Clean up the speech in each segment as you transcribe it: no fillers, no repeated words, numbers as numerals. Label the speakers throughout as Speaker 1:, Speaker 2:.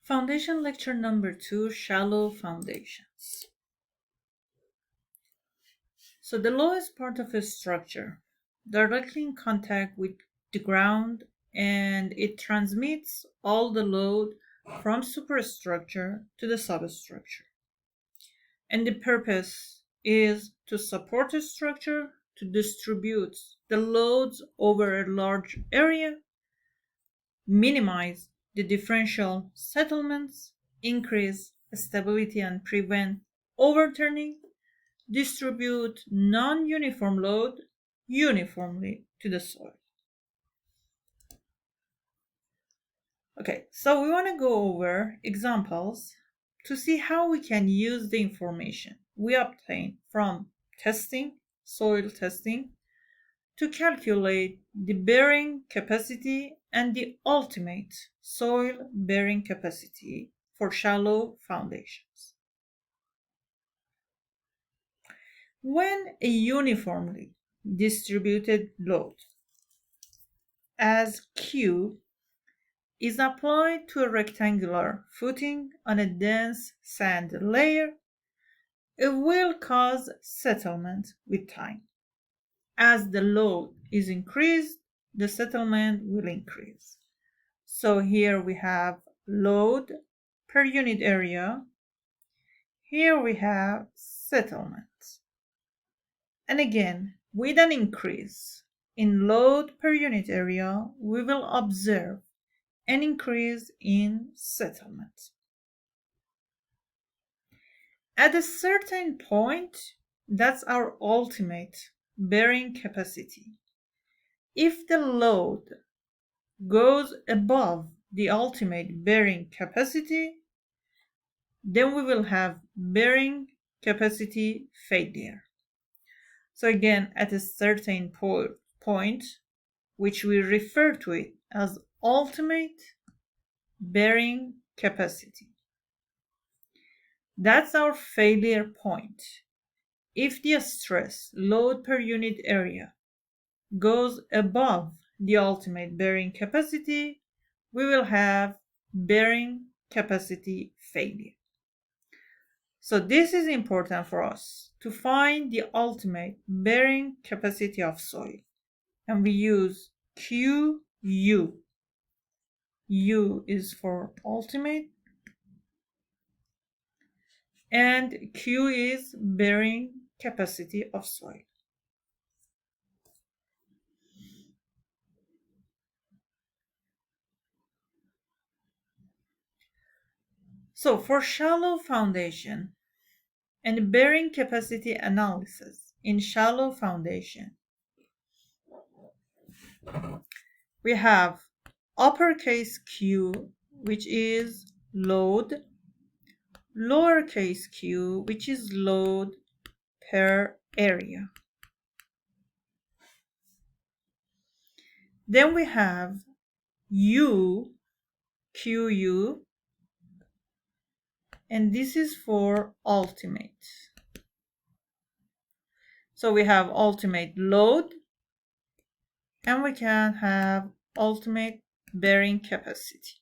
Speaker 1: Foundation lecture number 2, shallow foundations. So the lowest part of a structure, directly in contact with the ground, and it transmits all the load from superstructure to the substructure. And the purpose is to support a structure to distribute the loads over a large area, minimize the differential settlements, increase stability and prevent overturning, distribute non-uniform load uniformly to the soil. Okay, so we want to go over examples to see how we can use the information we obtain from testing, soil testing, to calculate the bearing capacity and the ultimate soil bearing capacity for shallow foundations. When a uniformly distributed load as Q is applied to a rectangular footing on a dense sand layer, it will cause settlement with time. As the load is increased, the settlement will increase. So here we have load per unit area. Here we have settlement. And again, with an increase in load per unit area, we will observe an increase in settlement. At a certain point, that's our ultimate bearing capacity. If the load goes above the ultimate bearing capacity, then we will have bearing capacity failure. So again, at a certain point, which we refer to it as ultimate bearing capacity. That's our failure point. If the stress load per unit area goes above the ultimate bearing capacity, we will have bearing capacity failure. So this is important for us to find the ultimate bearing capacity of soil. And we use QU. U is for ultimate, and Q is bearing capacity of soil. So for shallow foundation and bearing capacity analysis in shallow foundation, we have uppercase Q, which is load, lowercase q, which is load per area. Then we have U, QU, and this is for ultimate. So we have ultimate load, and we can have ultimate bearing capacity.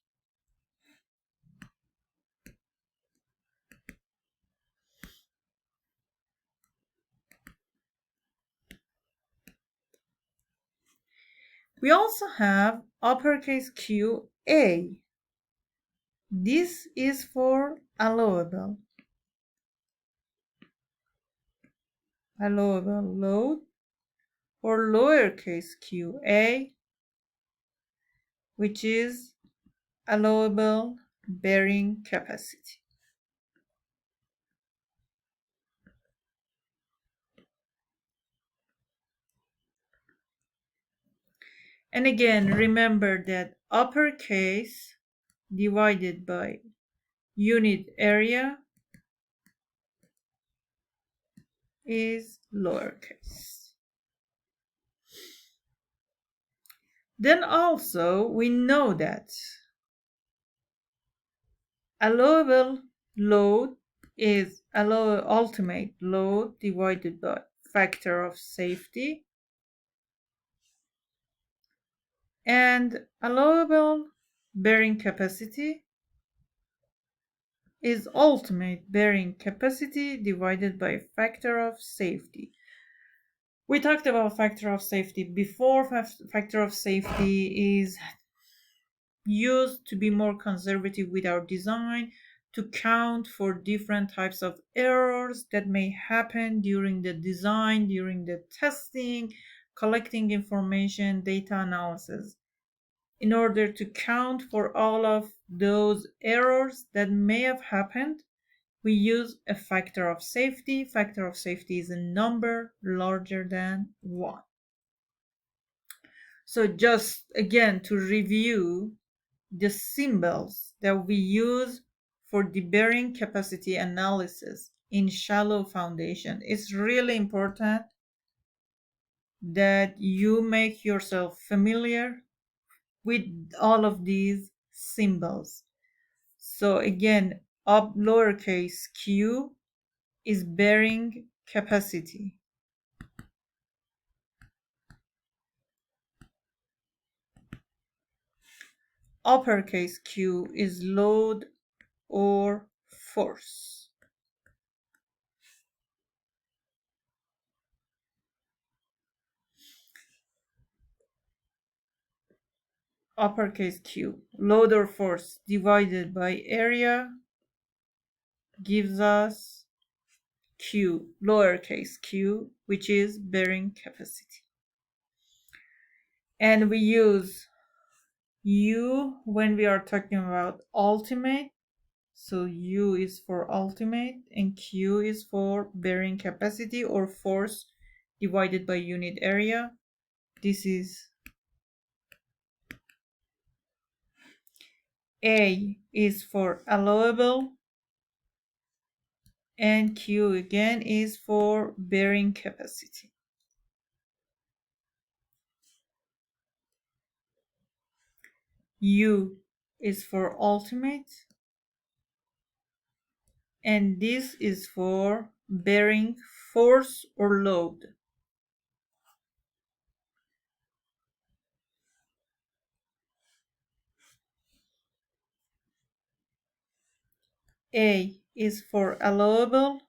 Speaker 1: We also have uppercase QA. This is for allowable load, or lowercase qa, which is allowable bearing capacity. And again, remember that uppercase divided by unit area is lowercase. Then also we know that allowable load is ultimate load divided by factor of safety, and allowable bearing capacity is ultimate bearing capacity divided by factor of safety. We talked about factor of safety before. Factor of safety is used to be more conservative with our design, to count for different types of errors that may happen during the design, during the testing, collecting information, data analysis. In order to count for all of those errors that may have happened, we use a factor of safety. Factor of safety is a number larger than 1. So just again to review the symbols that we use for the bearing capacity analysis in shallow foundation, it's really important that you make yourself familiar with all of these symbols. So again, up lowercase q is bearing capacity. Uppercase Q is load or force. Uppercase Q, load or force divided by area gives us Q, lowercase q, which is bearing capacity. And we use U when we are talking about ultimate. So U is for ultimate and Q is for bearing capacity or force divided by unit area. This is A is for allowable and Q again is for bearing capacity. U is for ultimate and this is for bearing force or load. A is for allowable,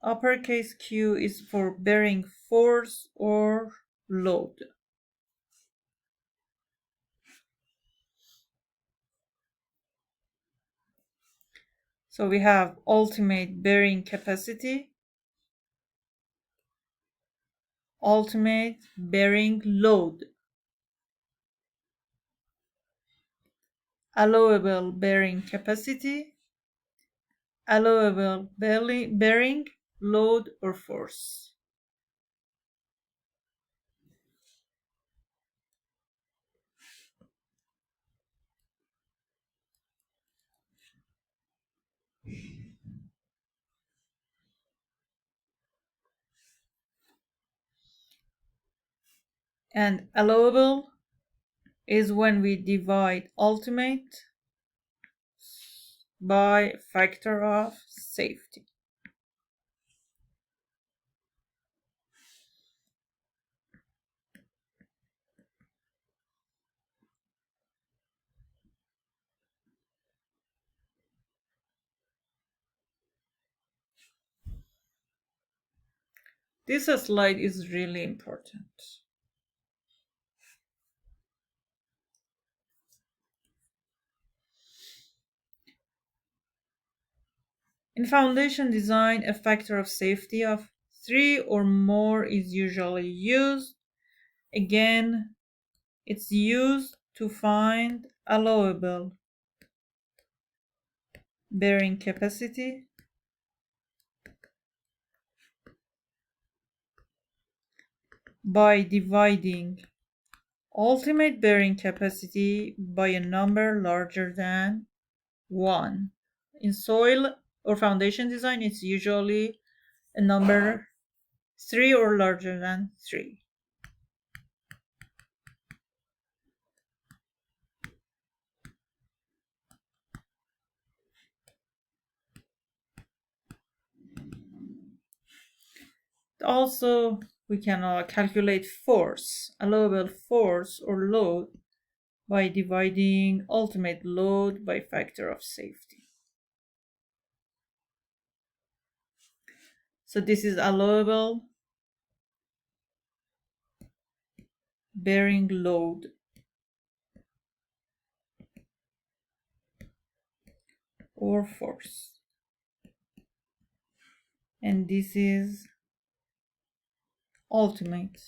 Speaker 1: uppercase Q is for bearing force or load. So we have ultimate bearing capacity, ultimate bearing load, allowable bearing capacity, allowable bearing load or force. And allowable is when we divide ultimate by factor of safety. This slide is really important. In foundation design, a factor of safety of 3 or more is usually used. Again, it's used to find allowable bearing capacity by dividing ultimate bearing capacity by a number larger than 1. In soil or foundation design, it's usually a number 3 or larger than 3. Also, we can calculate force, allowable force or load by dividing ultimate load by factor of safety. So this is allowable bearing load or force. And this is ultimate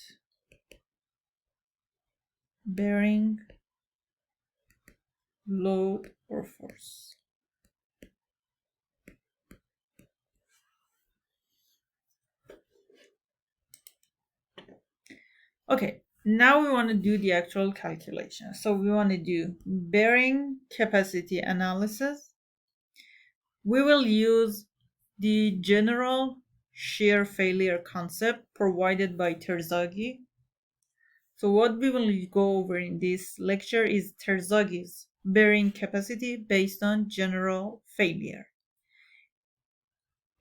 Speaker 1: bearing load or force. Okay, now we want to do the actual calculation. So we want to do bearing capacity analysis. We will use the general shear failure concept provided by Terzaghi. So what we will go over in this lecture is Terzaghi's bearing capacity based on general failure.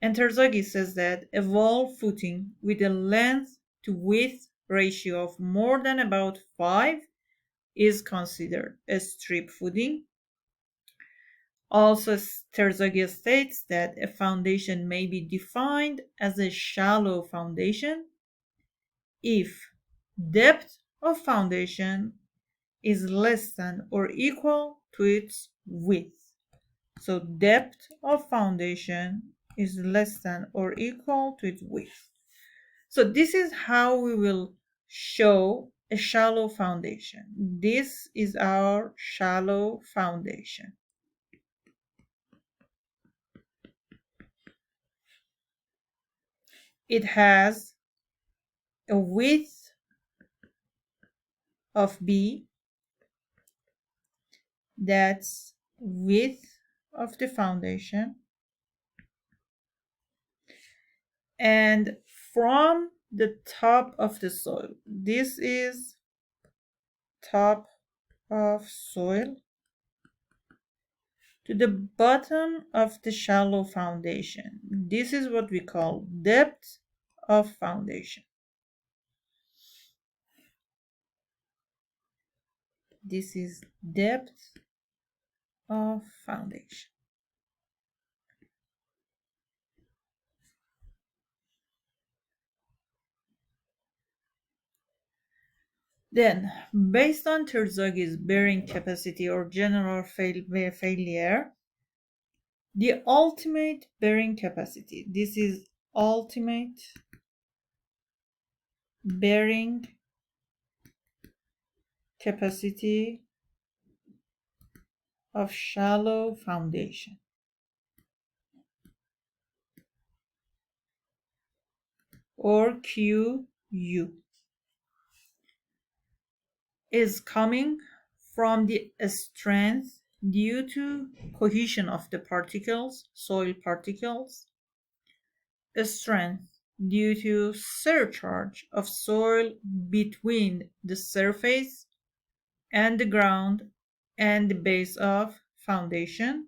Speaker 1: And Terzaghi says that a wall footing with a length to width ratio of more than about 5 is considered a strip footing. Also, Terzaghi states that a foundation may be defined as a shallow foundation if depth of foundation is less than or equal to its width. So depth of foundation is less than or equal to its width. So this is how we will show a shallow foundation. This is our shallow foundation. It has a width of B, that's width of the foundation, and from the top of the soil, this is top of soil, to the bottom of the shallow foundation, this is what we call depth of foundation. This is depth of foundation. Then, based on Terzaghi's bearing capacity or general failure, the ultimate bearing capacity, this is ultimate bearing capacity of shallow foundation, or QU, is coming from the strength due to cohesion of the particles, soil particles, strength due to surcharge of soil between the surface and the ground and the base of foundation,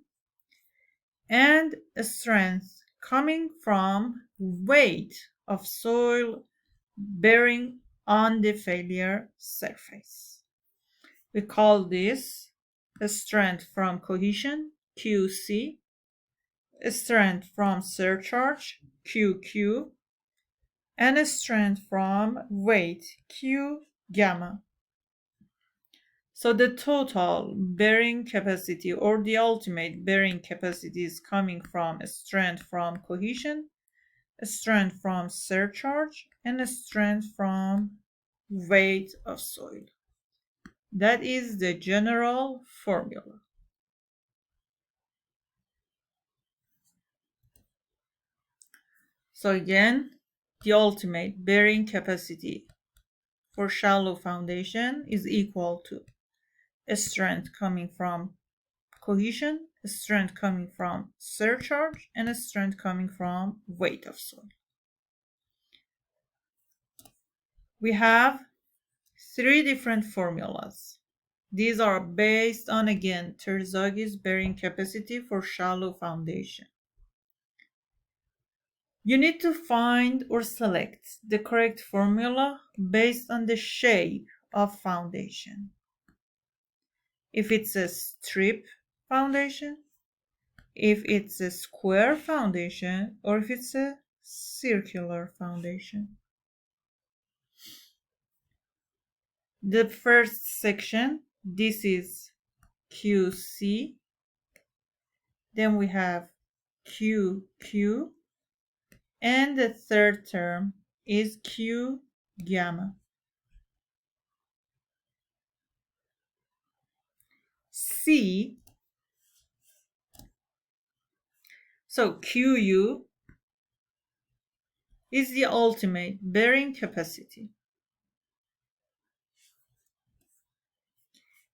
Speaker 1: and strength coming from weight of soil bearing on the failure surface. We call this a strength from cohesion, QC, a strength from surcharge, QQ, and a strength from weight, Q gamma. So the total bearing capacity or the ultimate bearing capacity is coming from a strength from cohesion, a strength from surcharge, and a strength from weight of soil. That is the general formula. So again, the ultimate bearing capacity for shallow foundation is equal to a strength coming from cohesion, a strength coming from surcharge, and a strength coming from weight of soil. We have 3 different formulas. These are based on, again, Terzaghi's bearing capacity for shallow foundation. You need to find or select the correct formula based on the shape of foundation. if it's a strip foundation, if it's a square foundation, or if it's a circular foundation. The first section, this is QC. Then we have QQ. And the third term is Q gamma. C, so QU is the ultimate bearing capacity.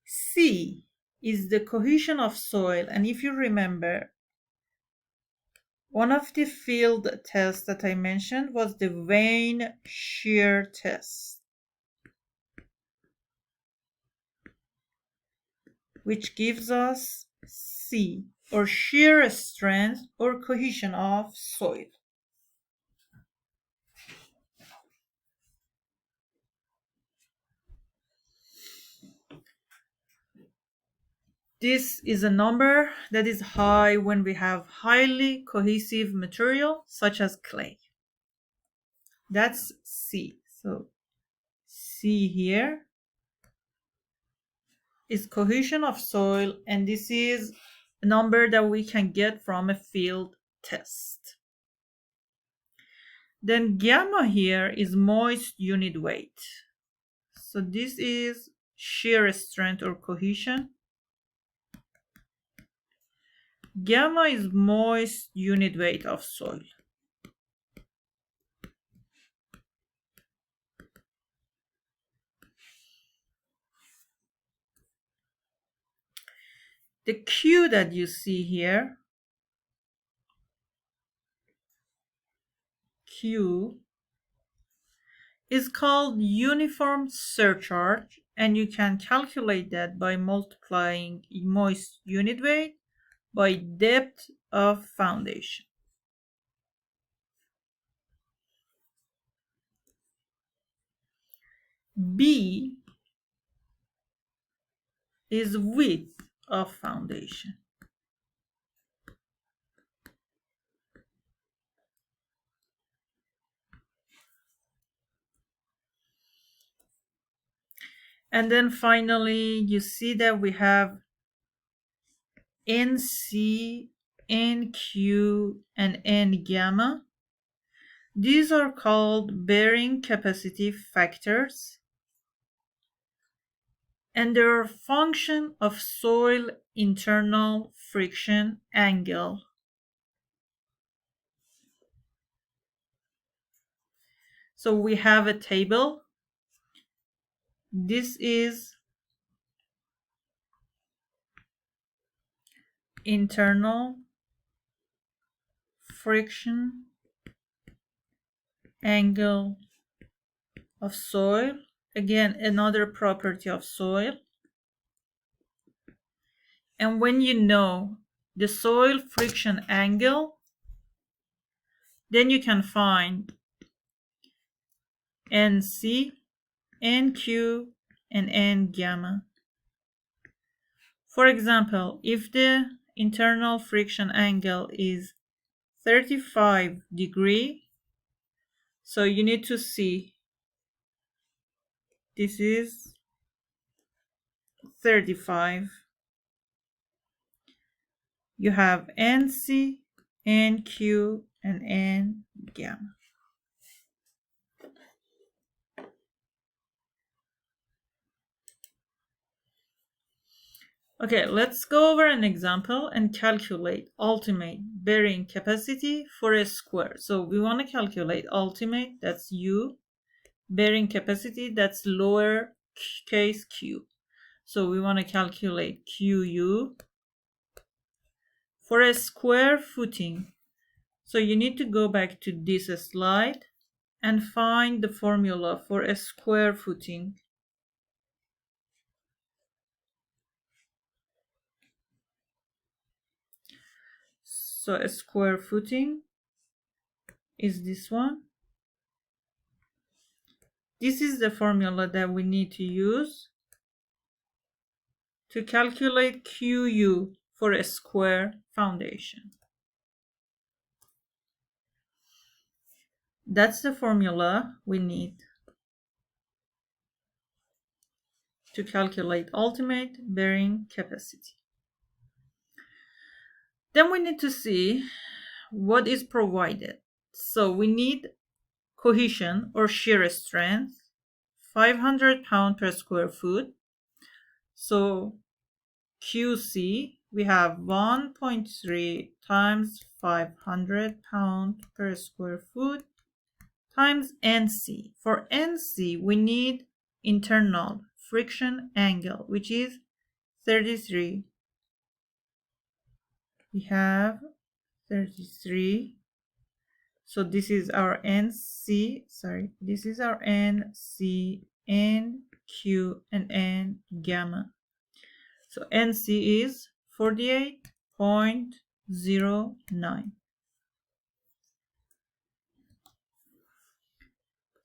Speaker 1: C is the cohesion of soil, and if you remember, one of the field tests that I mentioned was the vein shear test, which gives us C, or shear strength or cohesion of soil. This is a number that is high when we have highly cohesive material such as clay. That's C. So C here is cohesion of soil, and this is a number that we can get from a field test. Then gamma here is moist unit weight. So this is shear strength or cohesion. Gamma is moist unit weight of soil. The Q that you see here, Q, is called uniform surcharge, and you can calculate that by multiplying moist unit weight by depth of foundation. B is width of foundation. And then finally, you see that we have NC, NQ, and N gamma. These are called bearing capacity factors, and they're a function of soil internal friction angle. So we have a table. This is internal friction angle of soil. Again, another property of soil. And when you know the soil friction angle, then you can find NC, NQ, and N gamma. For example, if the internal friction angle is 35 degrees, so you need to see this is 35. You have NC, NQ, and N gamma. Okay, let's go over an example and calculate ultimate bearing capacity for a square. So we want to calculate ultimate, that's U, bearing capacity, that's lower case q. So we want to calculate QU for a square footing. So you need to go back to this slide and find the formula for a square footing. So a square footing is this one. This is the formula that we need to use to calculate QU for a square foundation. That's the formula we need to calculate ultimate bearing capacity. Then we need to see what is provided. So we need cohesion or shear strength, 500 pound per square foot. So QC, we have 1.3 times 500 pound per square foot times NC. For NC, we need internal friction angle, which is 33. We have 33. So this is our NC, this is our NC, NQ, and N gamma. So NC is 48.09.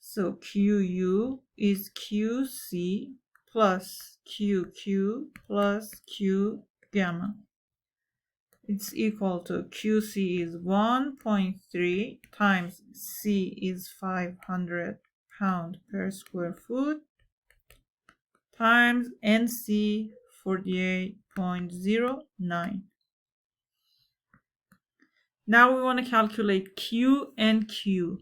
Speaker 1: So QU is QC plus QQ plus Q gamma. It's equal to QC is 1.3 times C is 500 pound per square foot times NC 48.09. Now we want to calculate Q and Q.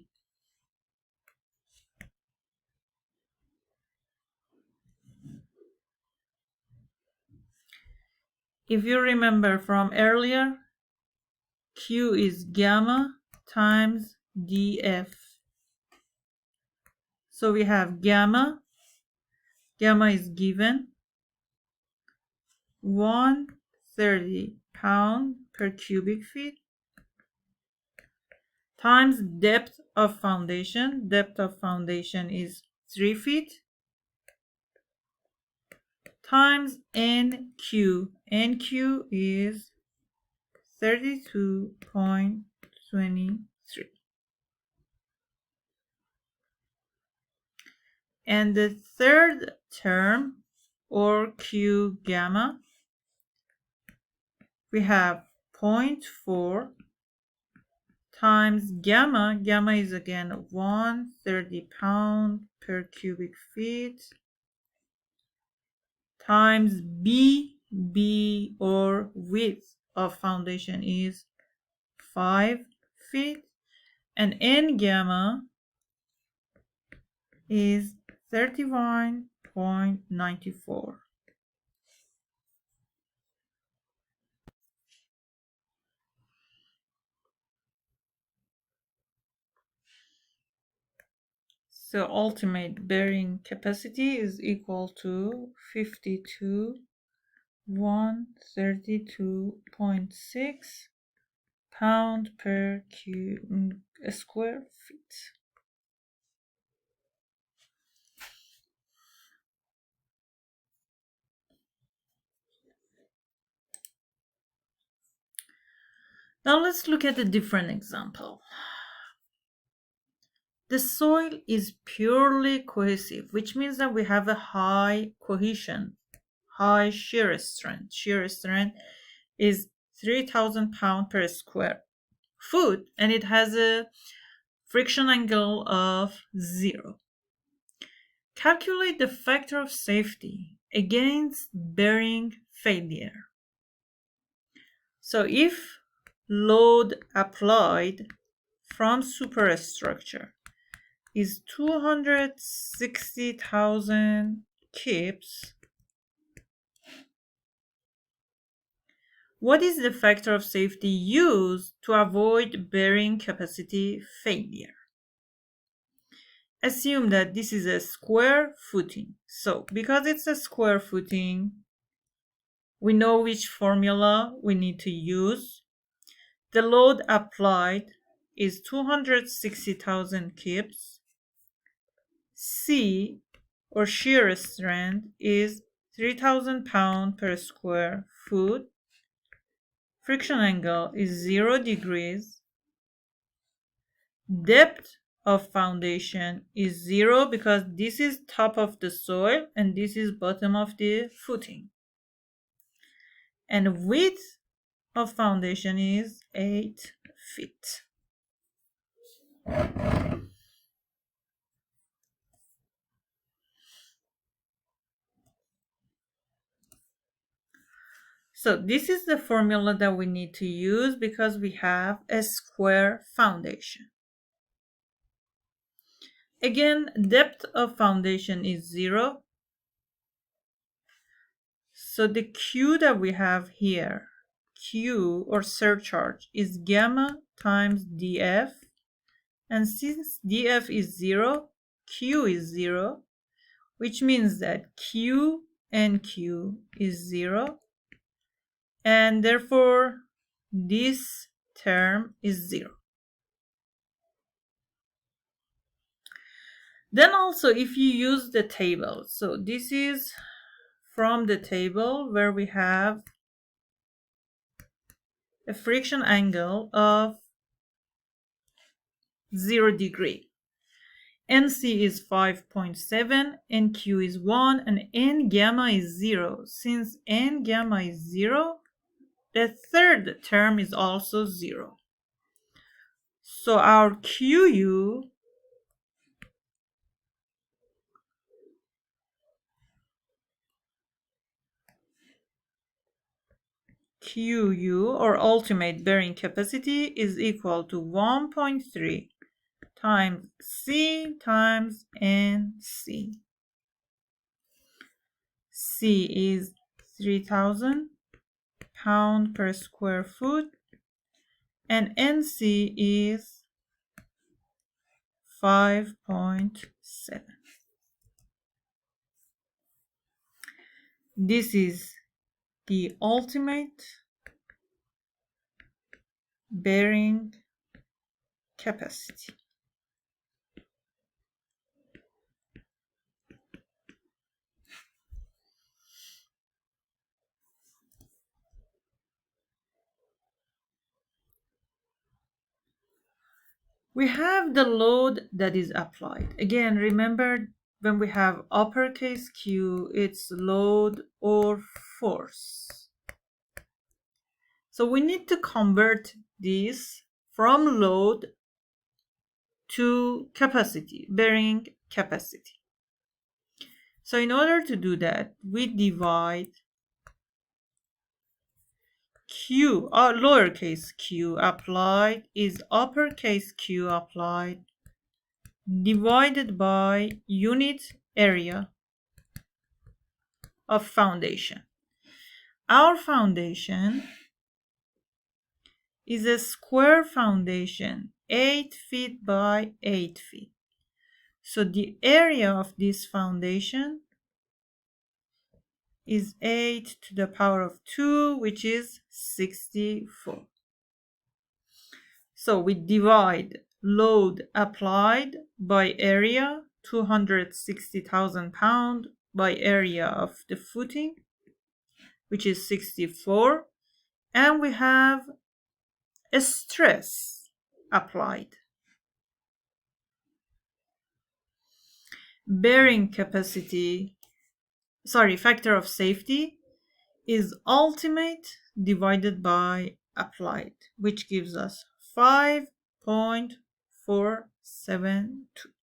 Speaker 1: If you remember from earlier, Q is gamma times dF. So we have gamma. Gamma is given 130 pound per cubic feet times depth of foundation. Depth of foundation is 3 feet times NQ. NQ is 32.23. And the third term, or Q gamma, we have 0.4 times gamma. Gamma is again 130 pound per cubic feet times B. B, or width of foundation, is 5 feet, and N gamma is 31.94. So ultimate bearing capacity is equal to 52,132.6 pound per square feet. Now let's look at a different example. The soil is purely cohesive, which means that we have a high cohesion, high shear strength. Shear strength is 3,000 pound per square foot, and it has a friction angle of 0. Calculate the factor of safety against bearing failure. So if load applied from superstructure is 260,000 kips, what is the factor of safety used to avoid bearing capacity failure? Assume that this is a square footing. So because it's a square footing, we know which formula we need to use. The load applied is 260,000 kips. C, or shear strength, is 3,000 pound per square foot. Friction angle is 0 degrees. Depth of foundation is 0 because this is top of the soil and this is bottom of the footing. and width of foundation is 8 feet. So this is the formula that we need to use because we have a square foundation. Again, depth of foundation is 0. So the Q that we have here, Q or surcharge, is gamma times dF. And since dF is 0, Q is 0, which means that Q and Q is 0. And therefore, this term is 0. Then also, if you use the table, so this is from the table where we have a friction angle of 0 degree. NC is 5.7, NQ is 1, and N gamma is 0. Since N gamma is 0, the third term is also 0. So our QU or ultimate bearing capacity is equal to 1.3 times C times NC. C is 3,000 pound per square foot and NC is 5.7. This is the ultimate bearing capacity. We have the load that is applied. Again, remember when we have uppercase Q, it's load or force. So we need to convert this from load to capacity, bearing capacity. So in order to do that, we divide Q, lowercase q applied is uppercase Q applied divided by unit area of foundation. Our foundation is a square foundation, 8 feet by 8 feet. So the area of this foundation is 8 to the power of 2, which is 64. So we divide load applied by area, 260,000 pounds, by area of the footing, which is 64. And we have a stress applied. Bearing capacity, factor of safety is ultimate divided by applied, which gives us 5.472.